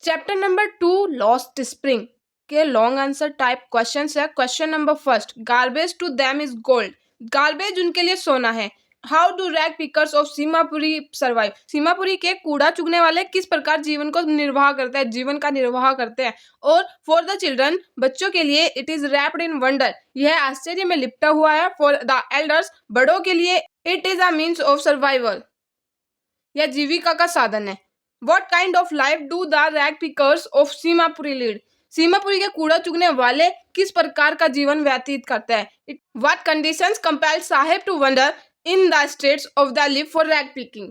Chapter number 2 lost spring के long answer type questions है। Question number first, garbage to them is gold. Garbage उनके लिए सोना है। How do rag pickers of Seemapuri survive. Seemapuri के कूड़ा चुगने वाले किस प्रकार जीवन को निर्वाह करते हैं, जीवन का निर्वाह करते हैं। और फॉर द चिल्ड्रन, बच्चों के लिए it is wrapped in wonder, यह आश्चर्य में लिपटा हुआ है। फॉर द एल्डर्स, बड़ों के लिए it is a means of survival, यह जीविका का साधन है। What kind of life do the rag pickers of Seemapuri lead? Seemapuri के कूड़ा चुगने वाले किस प्रकार का जीवन व्यतीत करते हैं। What conditions compel Sahib to wander in the streets of Delhi for rag picking?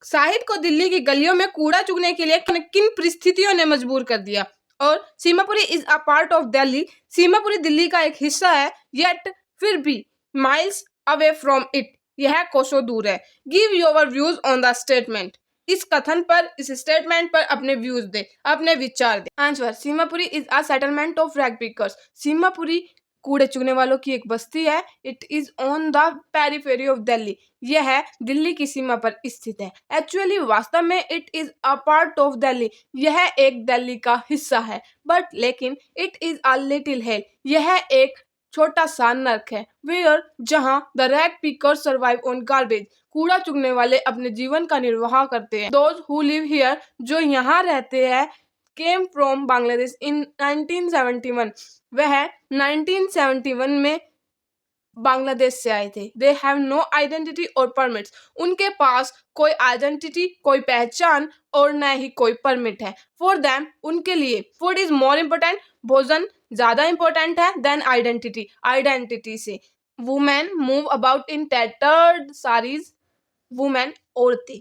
Sahib को दिल्ली की गलियों में कूड़ा चुगने के लिए किन परिस्थितियों ने मजबूर कर दिया। और Seemapuri is a part of Delhi, Seemapuri Delhi का एक हिस्सा है। येट, फिर भी, माइल्स अवे फ्रॉम इट, यह कोसों दूर है। Give your views on the statement, इस कथन पर, इस स्टेटमेंट पर अपने व्यूज दे, अपने विचार दे। Answer, Seemapuri is a settlement of rag pickers. Seemapuri कूड़े चुगने वालों की एक बस्ती है। It is on the periphery of Delhi, यह दिल्ली की सीमा पर स्थित है। एक्चुअली, वास्तव में it is a part of Delhi, यह एक दिल्ली का हिस्सा है। बट लेकिन इट इज अ लिटिल हिल, यह एक छोटा सा नर्क है। वेयर, जहां the rag pickers survive on garbage, कूड़ा चुगने वाले अपने जीवन का निर्वाह करते हैं। दोज हु लिव हियर, जो यहाँ रहते हैं, केम फ्रॉम बांग्लादेश इन 1971, वह 1971 में बांग्लादेश से आए थे। दे हैव नो आइडेंटिटी और परमिट्स, उनके पास कोई आइडेंटिटी, कोई पहचान और न ही कोई परमिट है। फॉर देम, उनके लिए, फूड इज मोर इम्पोर्टेंट, भोजन ज्यादा इंपॉर्टेंट है, देन आइडेंटिटी, आइडेंटिटी से। Women move about in tattered saris, women औरतें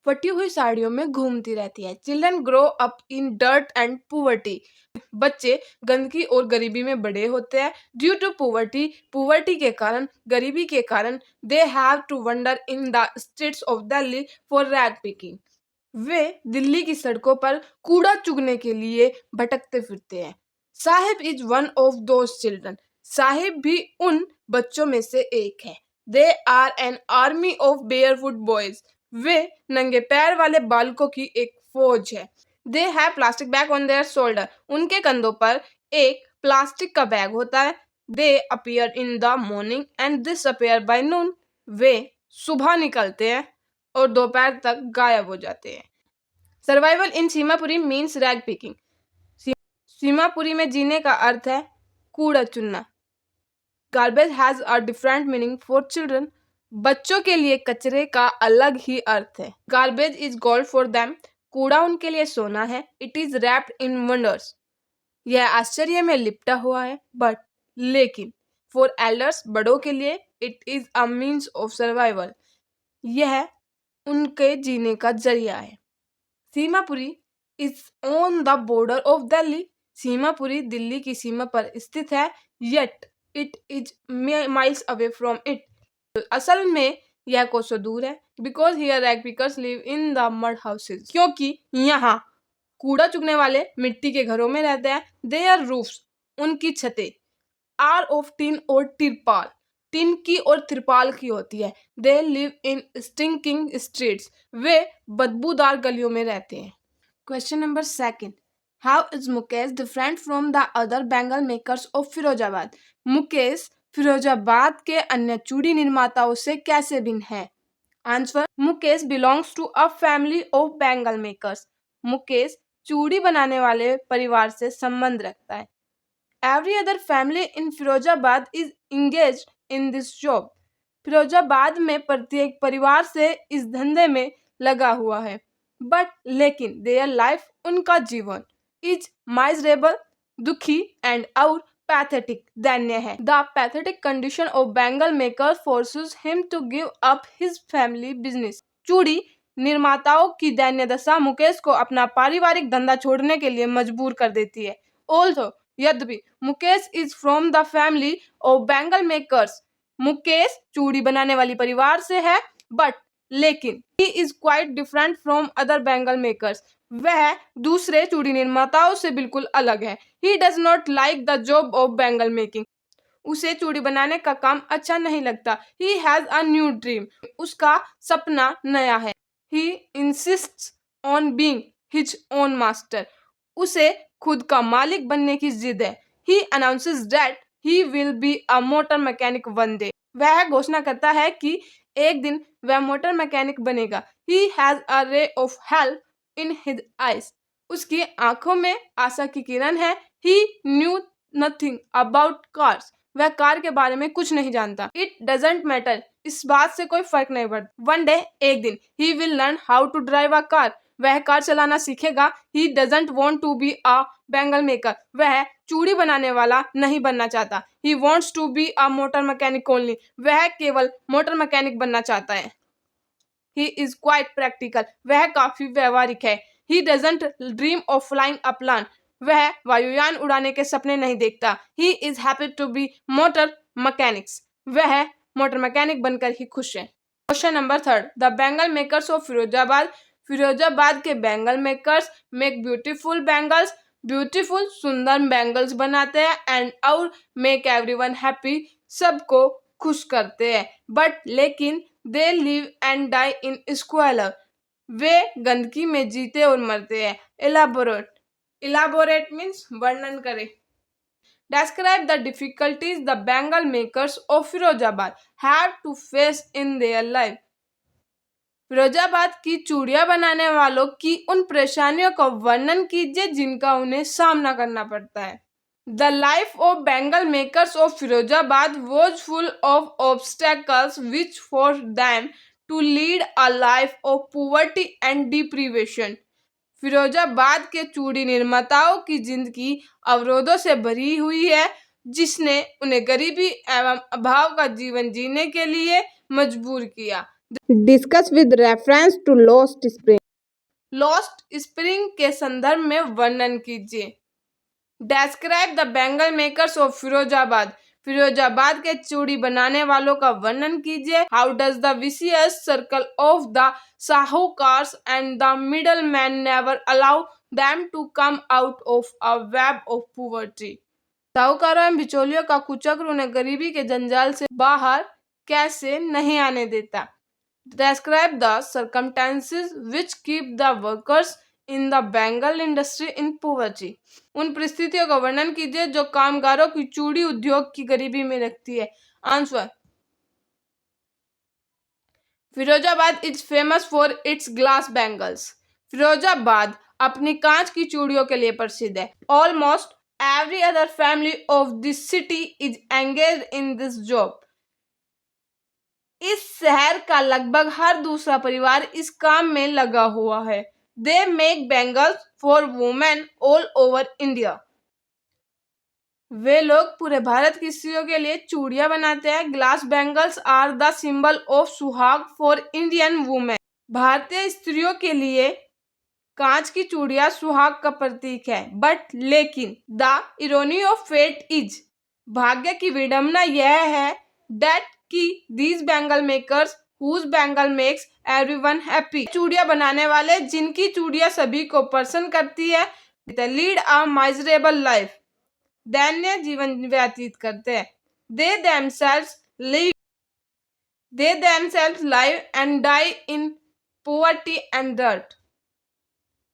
फटी हुई साड़ियों में घूमती रहती है। Children grow up in dirt and poverty, बच्चे गंदगी और गरीबी में बड़े होते हैं। ड्यू टू पुवर्टी, पुवर्टी के कारण, गरीबी के कारण, they have to wander in the streets of Delhi for rag picking, वे दिल्ली की सड़कों पर कूड़ा चुगने के लिए भटकते फिरते हैं। Saheb is one of those children, Saheb भी उन बच्चों में से एक है। They are an army of barefoot boys, वे नंगे पैर वाले बालकों की एक फौज है। They have plastic bag on their shoulder, उनके कंधों पर एक प्लास्टिक का बैग होता है। They appear in the morning and disappear by noon, वे सुबह निकलते हैं और दोपहर तक गायब हो जाते हैं। सर्वाइवल इन Seemapuri means rag picking, Seemapuri में जीने का अर्थ है कूड़ा चुनना। Garbage has a different meaning for children, बच्चों के लिए कचरे का अलग ही अर्थ है। Garbage is gold for them, कूड़ा उनके लिए सोना है। It is wrapped in wonders, यह आश्चर्य में लिपटा हुआ है। बट लेकिन, फॉर एल्डर्स, बड़ों के लिए, it is a means of survival, यह उनके जीने का जरिया है। Seemapuri is on the border of Delhi, Seemapuri Delhi की सीमा पर स्थित है। Yet it is miles away from it, असल में यह कोसों दूर है। Because here rag pickers live in the mud houses, क्योंकि यहाँ कूड़ा चुगने वाले मिट्टी के घरों में रहते हैं। देयर रूफ्स, उनकी छतें, आर ऑफ टिन और तिरपाल, टिन की और तिरपाल की होती है। They live in stinking streets, वे बदबूदार गलियों में रहते हैं। Question number second, how is Mukesh different from the other bangle makers of Firozabad. Mukesh Firozabad के अन्य चूड़ी निर्माताओं से कैसे भिन्न है। Answer, Mukesh belongs to a family of bangle makers, Mukesh चूड़ी बनाने वाले परिवार से संबंध रखता है। Every other family in Firozabad is engage in this job, Firozabad में प्रत्येक परिवार से इस धंधे में लगा हुआ है। बट लेकिन, देयर लाइफ, उनका जीवन, इज माइजरेबल, दुखी, एंड और पैथेटिक, दैन्य है। The pathetic condition of bangle maker forces him to give up his family business, चूड़ी निर्माताओं की दैन्य दशा मुकेश को अपना पारिवारिक धंधा छोड़ने के लिए मजबूर कर देती है। ऑल्सो, यद्यपि, Mukesh is from the family of bangle makers, Mukesh चूड़ी बनाने वाली परिवार से है। बट लेकिन, he is quite different from other bangle makers, वह दूसरे चूड़ी निर्माताओं से बिल्कुल अलग है। He does not like the job of bangle making, उसे चूड़ी बनाने का काम अच्छा नहीं लगता। He has a new dream, उसका सपना नया है। He insists on being his own master, उसे खुद का मालिक बनने की जिद है। He announces that he will be a motor mechanic one day. वह घोषणा करता है कि एक दिन वह मोटर मैकेनिक बनेगा। ही has a ray of help in his eyes. उसकी आंखों में आशा की किरण है। ही न्यू नथिंग अबाउट कार्स। वह कार के बारे में कुछ नहीं जानता। It doesn't matter. इस बात से कोई फर्क नहीं पड़ता। वन डे, एक दिन, he will learn how to drive a car. वह कार चलाना सीखेगा। He doesn't want to be a bangle maker. वह चूड़ी बनाने वाला नहीं बनना चाहता। He wants to be a motor mechanic only. वह केवल मोटर मैकेनिक बनना चाहता है। He is quite practical. वह काफी व्यवहारिक है। He doesn't dream of flying a plane. वह वायुयान उड़ाने के सपने नहीं देखता। He is happy to be motor mechanics. वह मोटर मैकेनिक बनकर ही खुश है। Question number 3, the bangle makers of Firozabad. Firozabad के bangle makers make beautiful bangles. Beautiful सुंदर बैंगल्स बनाते हैं। एंड और मेक एवरीवन हैप्पी, सबको खुश करते हैं। बट लेकिन दे लिव एंड डाई इन स्क्वालर। वे गंदगी में जीते और मरते हैं। इलाबोरेट। इलाबोरेट मीन्स वर्णन करें। Describe the difficulties the bangle makers of Firozabad have to face in their life. Firozabad की चूड़ियां बनाने वालों की उन परेशानियों का वर्णन कीजिए जिनका उन्हें सामना करना पड़ता है। The life of bangle makers of Firozabad was full of obstacles which forced them to lead a life of poverty and deprivation. Firozabad के चूड़ी निर्माताओं की जिंदगी अवरोधों से भरी हुई है, जिसने उन्हें गरीबी एवं अभाव का जीवन जीने के लिए मजबूर किया। Discuss with reference to lost spring. Lost spring के संदर्भ में वर्णन कीजिए। Describe the bangle makers of Firozabad. Firozabad के चूड़ी बनाने वालों का वर्णन कीजिए। How does the vicious circle of the sahukars and the middle man never allow them to come out of a web of poverty. साहूकारों एवं बिचौलियों का कुचक्र उन्हें गरीबी के जंजाल से बाहर कैसे नहीं आने देता। Describe the circumstances which keep the workers in the Bengal industry in poverty. उन परिस्थितियों का वर्णन कीजिए जो कामगारों की चूड़ी उद्योग की गरीबी में रखती है। Answer. Firozabad is famous for its glass bangles. Firozabad अपनी कांच की चूड़ियों के लिए प्रसिद्ध है। Almost every other family of this city is engage in this job. इस शहर का लगभग हर दूसरा परिवार इस काम में लगा हुआ है। They make bangles for women all over India. वे लोग पूरे भारत की स्त्रियों के लिए चूड़ियां बनाते हैं। Glass bangles are the symbol of suhag for Indian women. भारतीय स्त्रियों के लिए कांच की चूड़ियां सुहाग का प्रतीक है। बट लेकिन the irony of fate is, भाग्य की विडंबना यह है, दैट कि these bangle makers whose bangle makes everyone happy. चूड़ियां बनाने वाले जिनकी चूड़ियां सभी को प्रसन्न करती है, लीड अ माइजरेबल लाइफ, दैन्य जीवन व्यतीत करते हैं। They themselves live and die in poverty and dirt.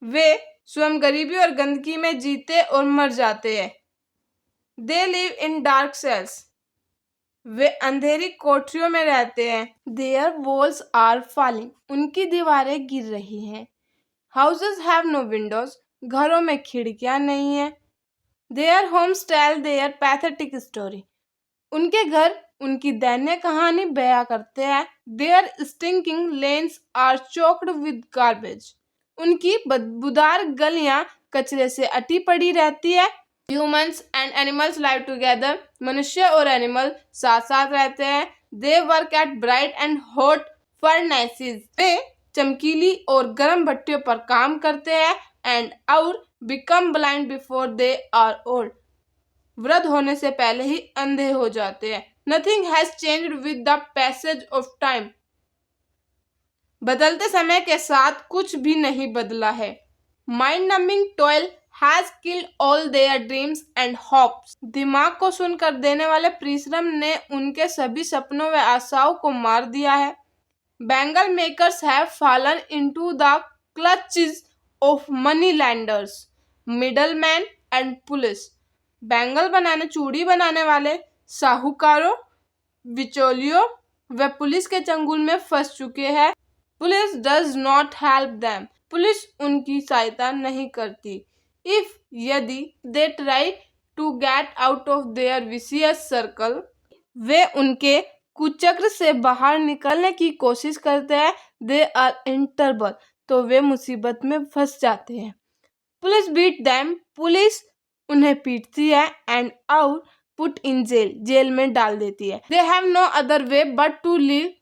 वे स्वयं गरीबी और गंदगी में जीते और मर जाते हैं। They live in dark cells. वे अंधेरी कोठरियों में रहते हैं। Their walls are falling. उनकी दीवारें गिर रही हैं। Houses have no windows. घरों में खिड़कियां नहीं है। Their homes tell their pathetic story. उनके घर उनकी दैन्य कहानी बयां करते हैं। Their stinking lanes are choked with garbage. उनकी बदबूदार गलियां कचरे से अटी पड़ी रहती है। Humans and animals live together. मनुष्य और एनिमल साथ साथ रहते हैं। They work at bright and hot furnaces. वे चमकीली और गर्म भट्टियों पर काम करते हैं। एंड और become blind before they are old. वृद्ध होने से पहले ही अंधे हो जाते हैं। Nothing has changed with the passage of time. बदलते समय के साथ कुछ भी नहीं बदला है। Mind numbing toil has killed all their dreams and hopes. दिमाग को सुन कर देने वाले परिश्रम ने उनके सभी सपनों व आशाओं को मार दिया है। Bangle makers have fallen into the clutches of money lenders. Middleman and police. Bangle बनाने, चूड़ी बनाने वाले, साहूकारों, बिचौलियों वे पुलिस के चंगुल में फंस चुके हैं। Police does not help them, police उनकी सहायता नहीं करती। इफ यदि they try to get out of their vicious circle, वे उनके कुचक्र से बाहर निकलने की कोशिश करते हैं। दे आर इन ट्रबल, तो वे मुसीबत में फंस जाते हैं। पुलिस बीट दैम, पुलिस उन्हें पीटती है। And out put in jail, jail में डाल देती है। They have no other way but to live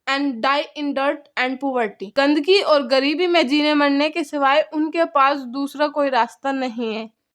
and die in dirt and poverty, गंदगी और गरीबी में जीने मरने के सिवाय उनके पास दूसरा कोई रास्ता नहीं है।